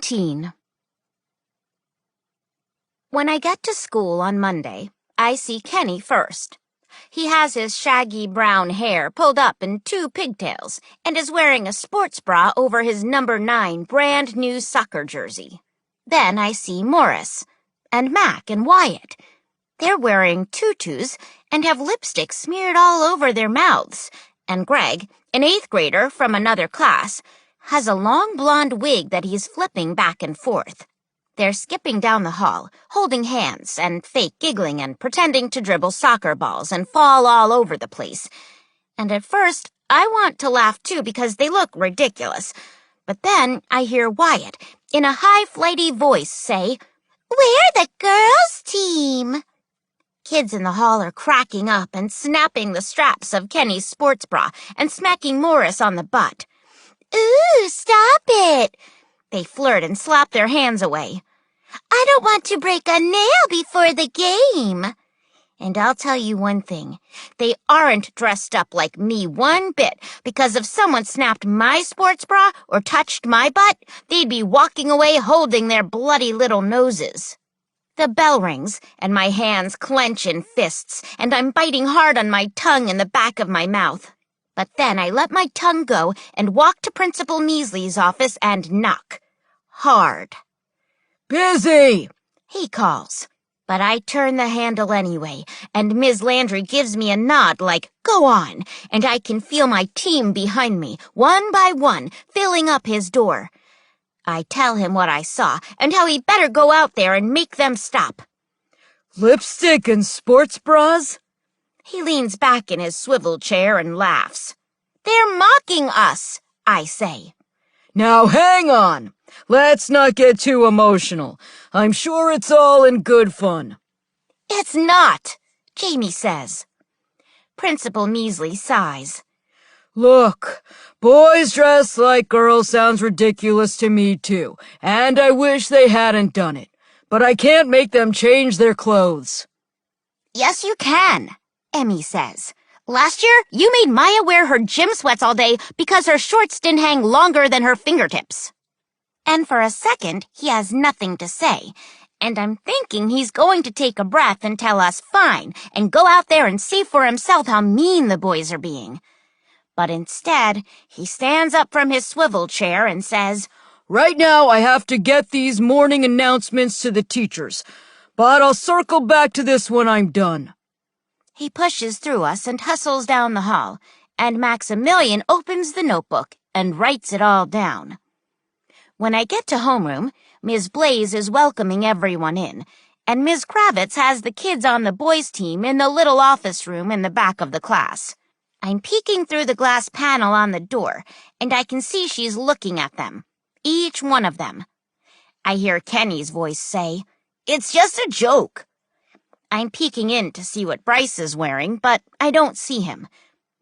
17. When I get to school on Monday, I see Kenny first. He has his shaggy brown hair pulled up in 2 pigtails and is wearing a sports bra over his number 9 brand new soccer jersey. Then I see Morris and Mac and Wyatt. They're wearing tutus and have lipstick smeared all over their mouths, and Greg, an 8th grader from another class, has a long blonde wig that he's flipping back and forth. They're skipping down the hall, holding hands and fake giggling and pretending to dribble soccer balls and fall all over the place. And at first, I want to laugh too because they look ridiculous. But then I hear Wyatt, in a high-flighty voice, say, "We're the girls' team." Kids in the hall are cracking up and snapping the straps of Kenny's sports bra and smacking Morris on the butt. "Ooh, stop it!" They flirt and slap their hands away. "I don't want to break a nail before the game." And I'll tell you one thing, they aren't dressed up like me one bit, because if someone snapped my sports bra or touched my butt, they'd be walking away holding their bloody little noses. The bell rings, and my hands clench in fists, and I'm biting hard on my tongue in the back of my mouth. But then I let my tongue go and walk to Principal Measley's office and knock. Hard. "Busy!" he calls. But I turn the handle anyway, and Ms. Landry gives me a nod like, "Go on," and I can feel my team behind me, one by one, filling up his door. I tell him what I saw and how he better go out there and make them stop. "Lipstick and sports bras?" He leans back in his swivel chair and laughs. "They're mocking us," I say. "Now hang on. Let's not get too emotional. I'm sure it's all in good fun." "It's not," Jamie says. Principal Measley sighs. "Look, boys dressed like girls sounds ridiculous to me too, and I wish they hadn't done it. But I can't make them change their clothes." "Yes, you can," Emmy says. "Last year, you made Maya wear her gym sweats all day because her shorts didn't hang longer than her fingertips." And for a second, he has nothing to say, and I'm thinking he's going to take a breath and tell us fine and go out there and see for himself how mean the boys are being. But instead, he stands up from his swivel chair and says, "Right now I have to get these morning announcements to the teachers, but I'll circle back to this when I'm done." He pushes through us and hustles down the hall, and Maximilian opens the notebook and writes it all down. When I get to homeroom, Ms. Blaze is welcoming everyone in, and Ms. Kravitz has the kids on the boys' team in the little office room in the back of the class. I'm peeking through the glass panel on the door, and I can see she's looking at them, each one of them. I hear Kenny's voice say, "It's just a joke." I'm peeking in to see what Bryce is wearing, but I don't see him.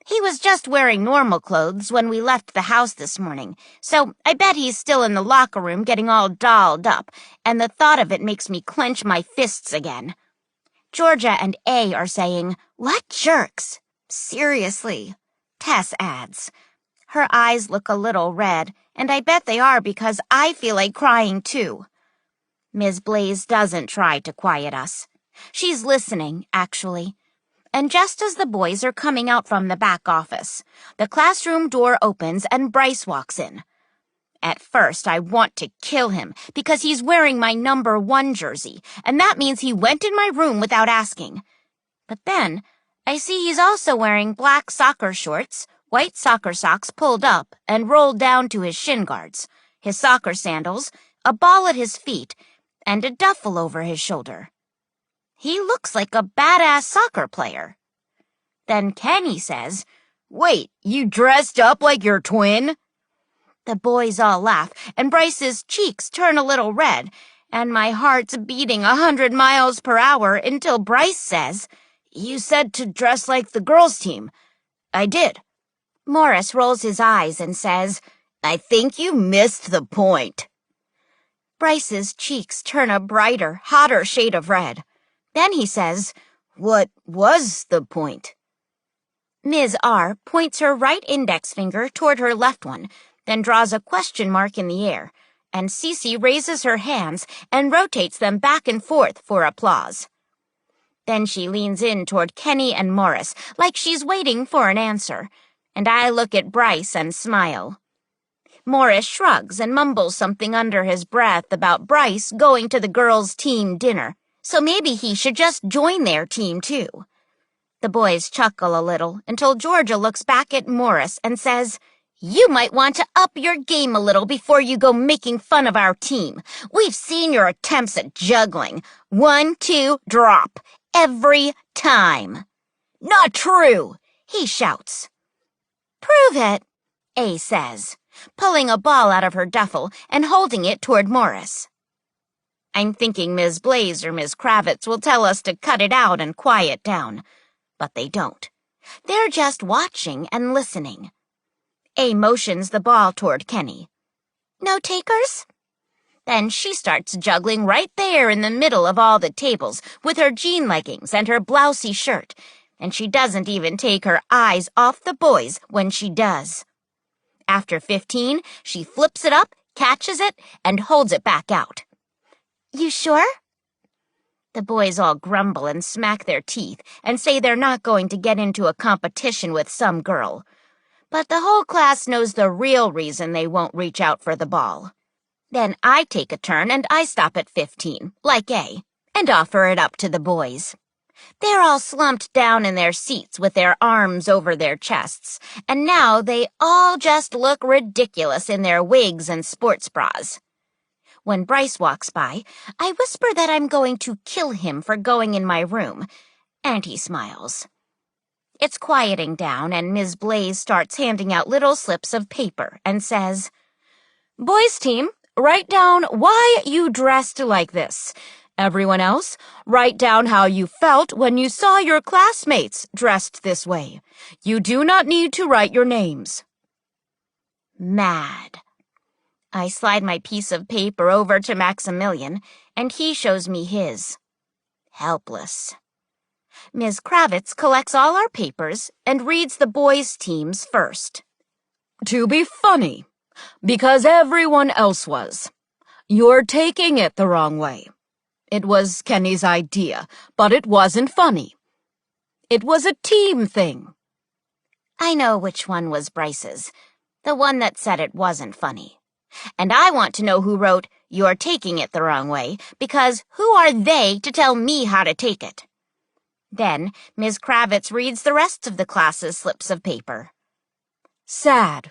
He was just wearing normal clothes when we left the house this morning, so I bet he's still in the locker room getting all dolled up, and the thought of it makes me clench my fists again. Georgia and A are saying, "What jerks?" "Seriously," Tess adds. Her eyes look a little red, and I bet they are because I feel like crying too. Ms. Blaze doesn't try to quiet us. She's listening, actually. And just as the boys are coming out from the back office, the classroom door opens and Bryce walks in. At first, I want to kill him because he's wearing my number 1 jersey, and that means he went in my room without asking. But then, I see he's also wearing black soccer shorts, white soccer socks pulled up and rolled down to his shin guards, his soccer sandals, a ball at his feet, and a duffel over his shoulder. He looks like a badass soccer player. Then Kenny says, "Wait, you dressed up like your twin?" The boys all laugh, and Bryce's cheeks turn a little red, and my heart's beating 100 miles per hour until Bryce says, "You said to dress like the girls' team." "I did." Morris rolls his eyes and says, "I think you missed the point." Bryce's cheeks turn a brighter, hotter shade of red. Then he says, "What was the point?" Ms. R points her right index finger toward her left one, then draws a question mark in the air, and Cece raises her hands and rotates them back and forth for applause. Then she leans in toward Kenny and Morris like she's waiting for an answer, and I look at Bryce and smile. Morris shrugs and mumbles something under his breath about Bryce going to the girls' team dinner, so maybe he should just join their team too. The boys chuckle a little until Georgia looks back at Morris and says, "You might want to up your game a little before you go making fun of our team. We've seen your attempts at juggling. 1, 2, drop. Every time." "Not true," he shouts. "Prove it," A says, pulling a ball out of her duffel and holding it toward Morris. I'm thinking Ms. Blaze or Ms. Kravitz will tell us to cut it out and quiet down. But they don't. They're just watching and listening. A motions the ball toward Kenny. "No takers?" Then she starts juggling right there in the middle of all the tables with her jean leggings and her blousey shirt, and she doesn't even take her eyes off the boys when she does. After 15, she flips it up, catches it, and holds it back out. "You sure?" The boys all grumble and smack their teeth and say they're not going to get into a competition with some girl. But the whole class knows the real reason they won't reach out for the ball. Then I take a turn and I stop at 15, like A, and offer it up to the boys. They're all slumped down in their seats with their arms over their chests, and now they all just look ridiculous in their wigs and sports bras. When Bryce walks by, I whisper that I'm going to kill him for going in my room, and he smiles. It's quieting down, and Ms. Blaze starts handing out little slips of paper and says, "Boys team, write down why you dressed like this. Everyone else, write down how you felt when you saw your classmates dressed this way. You do not need to write your names." Mad. I slide my piece of paper over to Maximilian, and he shows me his. Helpless. Ms. Kravitz collects all our papers and reads the boys' teams first. "To be funny, because everyone else was. You're taking it the wrong way. It was Kenny's idea, but it wasn't funny. It was a team thing." I know which one was Bryce's, the one that said it wasn't funny. And I want to know who wrote, "You're taking it the wrong way," because who are they to tell me how to take it? Then Ms. Kravitz reads the rest of the class's slips of paper. Sad,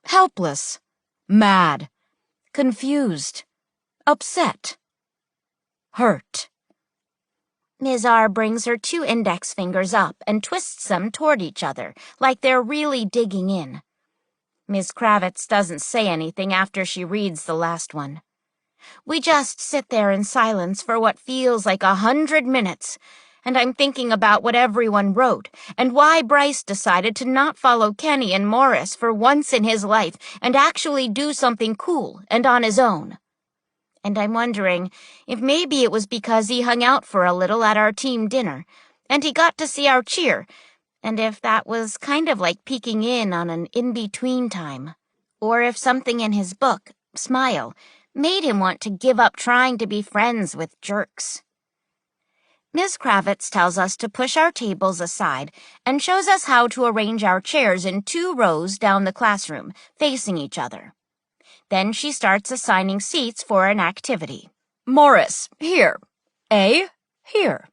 helpless, mad, confused, upset, hurt. Ms. R brings her 2 index fingers up and twists them toward each other, like they're really digging in. Ms. Kravitz doesn't say anything after she reads the last one. We just sit there in silence for what feels like 100 minutes, and I'm thinking about what everyone wrote and why Bryce decided to not follow Kenny and Morris for once in his life and actually do something cool and on his own. And I'm wondering if maybe it was because he hung out for a little at our team dinner, and he got to see our cheer, and if that was kind of like peeking in on an in-between time. Or if something in his book, Smile, made him want to give up trying to be friends with jerks. Ms. Kravitz tells us to push our tables aside and shows us how to arrange our chairs in 2 rows down the classroom, facing each other. Then she starts assigning seats for an activity. "Morris, here. A, here."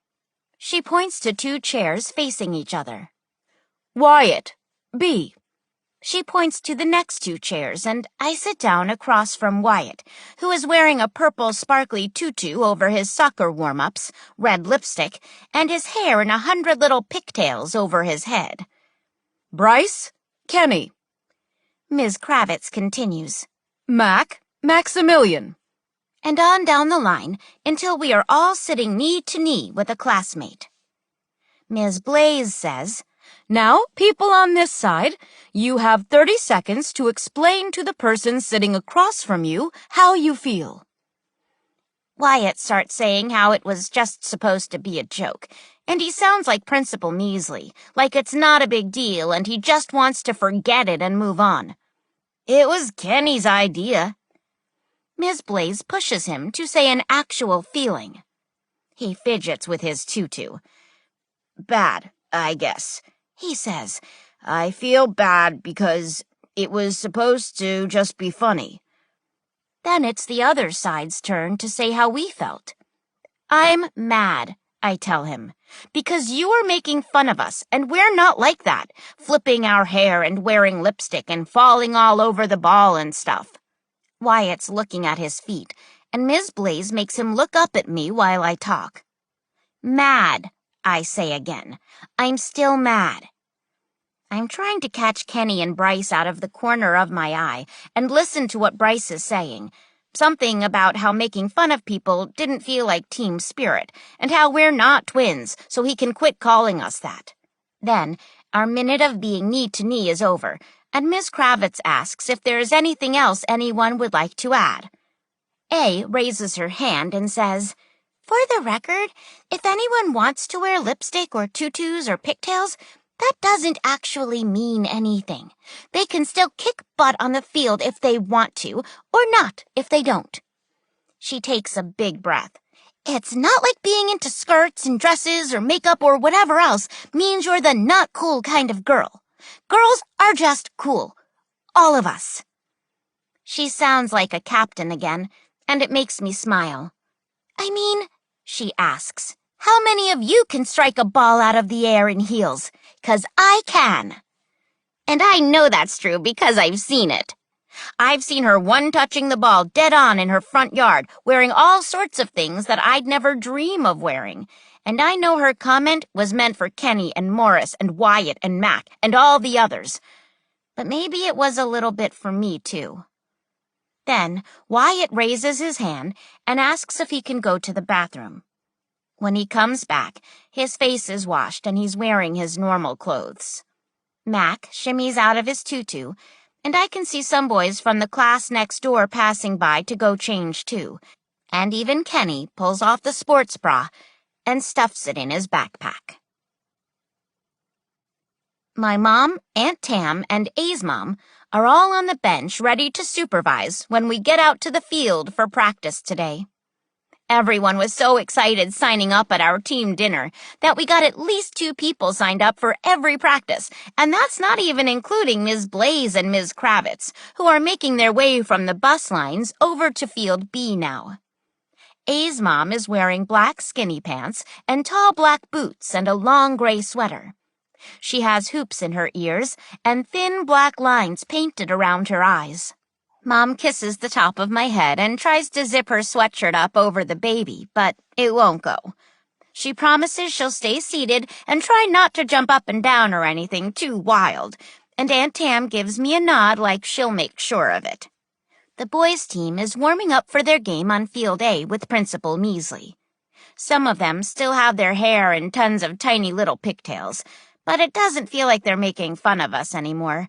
She points to 2 chairs facing each other. "Wyatt, B." She points to the next 2 chairs, and I sit down across from Wyatt, who is wearing a purple sparkly tutu over his soccer warm-ups, red lipstick, and his hair in 100 little pigtails over his head. "Bryce, Kenny." Ms. Kravitz continues. Maximilian." And on down the line until we are all sitting knee to knee with a classmate. Ms. Blaze says, "Now, people on this side, you have 30 seconds to explain to the person sitting across from you how you feel." Wyatt starts saying how it was just supposed to be a joke, and he sounds like Principal Measley, like it's not a big deal and he just wants to forget it and move on. It was Kenny's idea. Ms. Blaze pushes him to say an actual feeling. He fidgets with his tutu. Bad, I guess, he says. I feel bad because it was supposed to just be funny. Then it's the other side's turn to say how we felt. I'm mad, I tell him, because you are making fun of us, and we're not like that, flipping our hair and wearing lipstick and falling all over the ball and stuff. Wyatt's looking at his feet, and Ms. Blaze makes him look up at me while I talk. Mad, I say again. I'm still mad. I'm trying to catch Kenny and Bryce out of the corner of my eye and listen to what Bryce is saying. Something about how making fun of people didn't feel like team spirit, and how we're not twins, so he can quit calling us that. Then, our minute of being knee-to-knee is over, and Miss Kravitz asks if there is anything else anyone would like to add. A raises her hand and says, "For the record, if anyone wants to wear lipstick or tutus or pigtails, that doesn't actually mean anything. They can still kick butt on the field if they want to, or not if they don't." She takes a big breath. It's not like being into skirts and dresses or makeup or whatever else means you're the not cool kind of girl. Girls are just cool. All of us. She sounds like a captain again, and it makes me smile. I mean, she asks, how many of you can strike a ball out of the air in heels? 'Cause I can. And I know that's true because I've seen it. I've seen her one-touching the ball dead on in her front yard, wearing all sorts of things that I'd never dream of wearing. And I know her comment was meant for Kenny and Morris and Wyatt and Mac and all the others. But maybe it was a little bit for me, too. Then Wyatt raises his hand and asks if he can go to the bathroom. When he comes back, his face is washed and he's wearing his normal clothes. Mac shimmies out of his tutu, and I can see some boys from the class next door passing by to go change too, and even Kenny pulls off the sports bra and stuffs it in his backpack. My mom, Aunt Tam, and A's mom are all on the bench ready to supervise when we get out to the field for practice today. Everyone was so excited signing up at our team dinner that we got at least 2 people signed up for every practice, and that's not even including Ms. Blaze and Ms. Kravitz, who are making their way from the bus lines over to Field B now. A's mom is wearing black skinny pants and tall black boots and a long gray sweater. She has hoops in her ears and thin black lines painted around her eyes. Mom kisses the top of my head and tries to zip her sweatshirt up over the baby, but it won't go. She promises she'll stay seated and try not to jump up and down or anything too wild, and Aunt Tam gives me a nod like she'll make sure of it. The boys' team is warming up for their game on Field A with Principal Measley. Some of them still have their hair in tons of tiny little pigtails, but it doesn't feel like they're making fun of us anymore.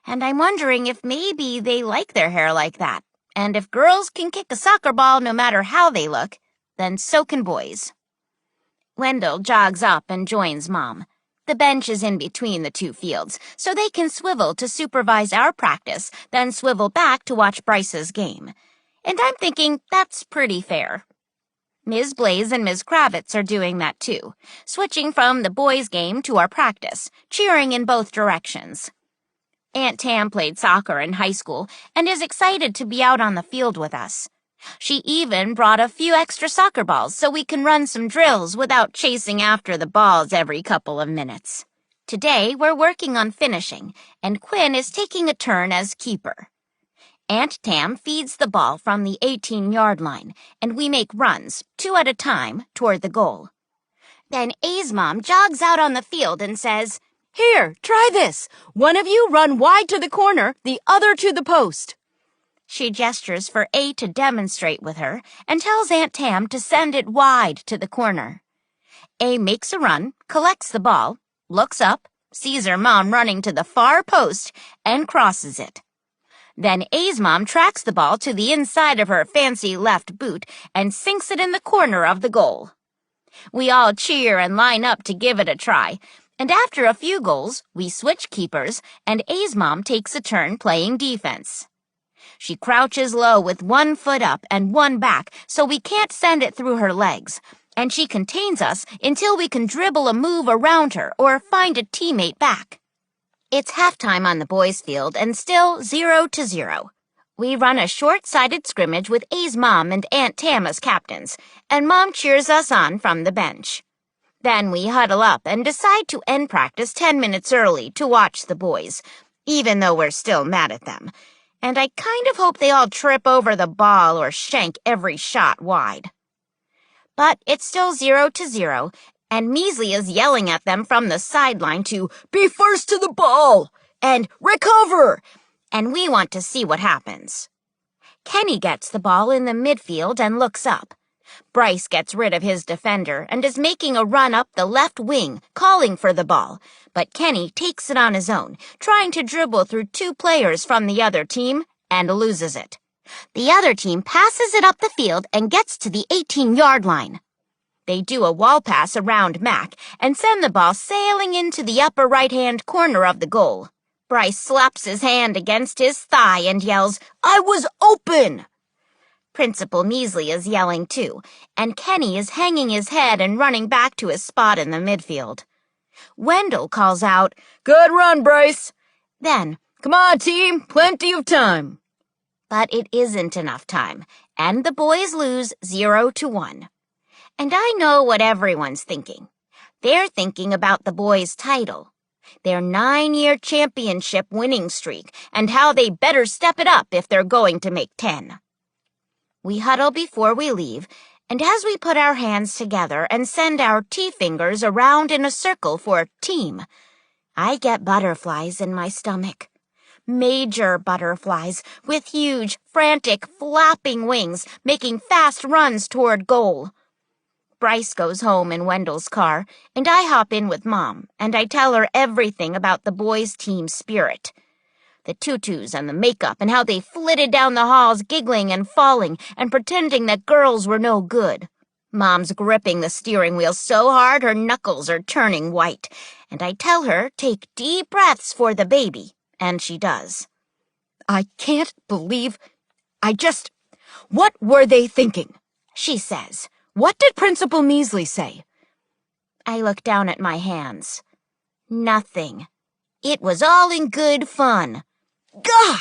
And I'm wondering if maybe they like their hair like that. And if girls can kick a soccer ball no matter how they look, then so can boys. Wendell jogs up and joins Mom. The bench is in between the 2 fields, so they can swivel to supervise our practice, then swivel back to watch Bryce's game. And I'm thinking that's pretty fair. Ms. Blaze and Ms. Kravitz are doing that too, switching from the boys' game to our practice, cheering in both directions. Aunt Tam played soccer in high school and is excited to be out on the field with us. She even brought a few extra soccer balls so we can run some drills without chasing after the balls every couple of minutes. Today, we're working on finishing, and Quinn is taking a turn as keeper. Aunt Tam feeds the ball from the 18-yard line, and we make runs, 2 at a time, toward the goal. Then A's mom jogs out on the field and says, "Here, try this. One of you run wide to the corner, the other to the post." She gestures for A to demonstrate with her and tells Aunt Tam to send it wide to the corner. A makes a run, collects the ball, looks up, sees her mom running to the far post, and crosses it. Then A's mom tracks the ball to the inside of her fancy left boot and sinks it in the corner of the goal. We all cheer and line up to give it a try, and after a few goals, we switch keepers, and A's mom takes a turn playing defense. She crouches low with one foot up and one back so we can't send it through her legs, and she contains us until we can dribble a move around her or find a teammate back. It's halftime on the boys' field and still 0-0. We run a short-sided scrimmage with A's mom and Aunt Tam as captains, and Mom cheers us on from the bench. Then we huddle up and decide to end practice 10 minutes early to watch the boys, even though we're still mad at them. And I kind of hope they all trip over the ball or shank every shot wide. But it's still 0-0, and Measley is yelling at them from the sideline to be first to the ball and recover, and we want to see what happens. Kenny gets the ball in the midfield and looks up. Bryce gets rid of his defender and is making a run up the left wing, calling for the ball, but Kenny takes it on his own, trying to dribble through 2 players from the other team, and loses it. The other team passes it up the field and gets to the 18-yard line. They do a wall pass around Mac and send the ball sailing into the upper right-hand corner of the goal. Bryce slaps his hand against his thigh and yells, "I was open!" Principal Measley is yelling too, and Kenny is hanging his head and running back to his spot in the midfield. Wendell calls out, "Good run, Bryce!" Then, "Come on, team, plenty of time." But it isn't enough time, and the boys lose 0-1. And I know what everyone's thinking. They're thinking about the boys' title, their 9-year championship winning streak, and how they better step it up if they're going to make 10. We huddle before we leave, and as we put our hands together and send our T-fingers around in a circle for team, I get butterflies in my stomach. Major butterflies with huge, frantic, flapping wings making fast runs toward goal. Bryce goes home in Wendell's car, and I hop in with Mom, and I tell her everything about the boys' team spirit. The tutus and the makeup and how they flitted down the halls giggling and falling and pretending that girls were no good. Mom's gripping the steering wheel so hard her knuckles are turning white, and I tell her take deep breaths for the baby, and she does. I can't believe what were they thinking? She says. What did Principal Measley say? I look down at my hands. Nothing. It was all in good fun. Gah!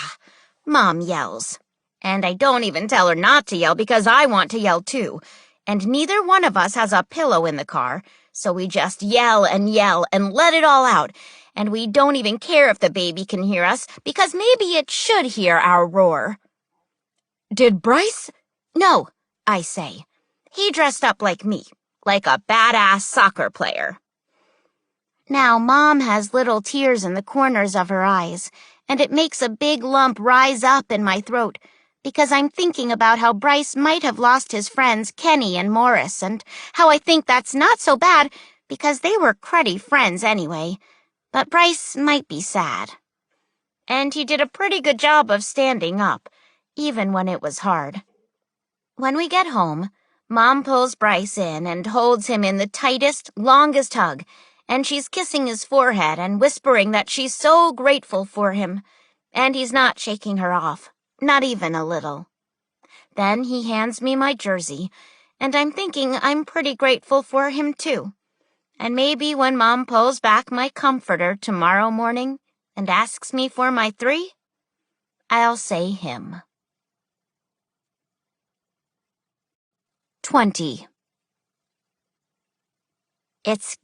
Mom yells. And I don't even tell her not to yell because I want to yell too. And neither one of us has a pillow in the car, so we just yell and let it all out. And we don't even care if the baby can hear us because maybe it should hear our roar. Did Bryce? No, I say. He dressed up like me, like a badass soccer player. Now Mom has little tears in the corners of her eyes, and it makes a big lump rise up in my throat because I'm thinking about how Bryce might have lost his friends Kenny and Morris, and how I think that's not so bad because they were cruddy friends anyway. But Bryce might be sad. And he did a pretty good job of standing up, even when it was hard. When we get home, Mom pulls Bryce in and holds him in the tightest, longest hug, and she's kissing his forehead and whispering that she's so grateful for him, and he's not shaking her off, not even a little. Then he hands me my jersey, and I'm thinking I'm pretty grateful for him too. And maybe when Mom pulls back my comforter tomorrow morning and asks me for my 3, I'll say him. 20. It's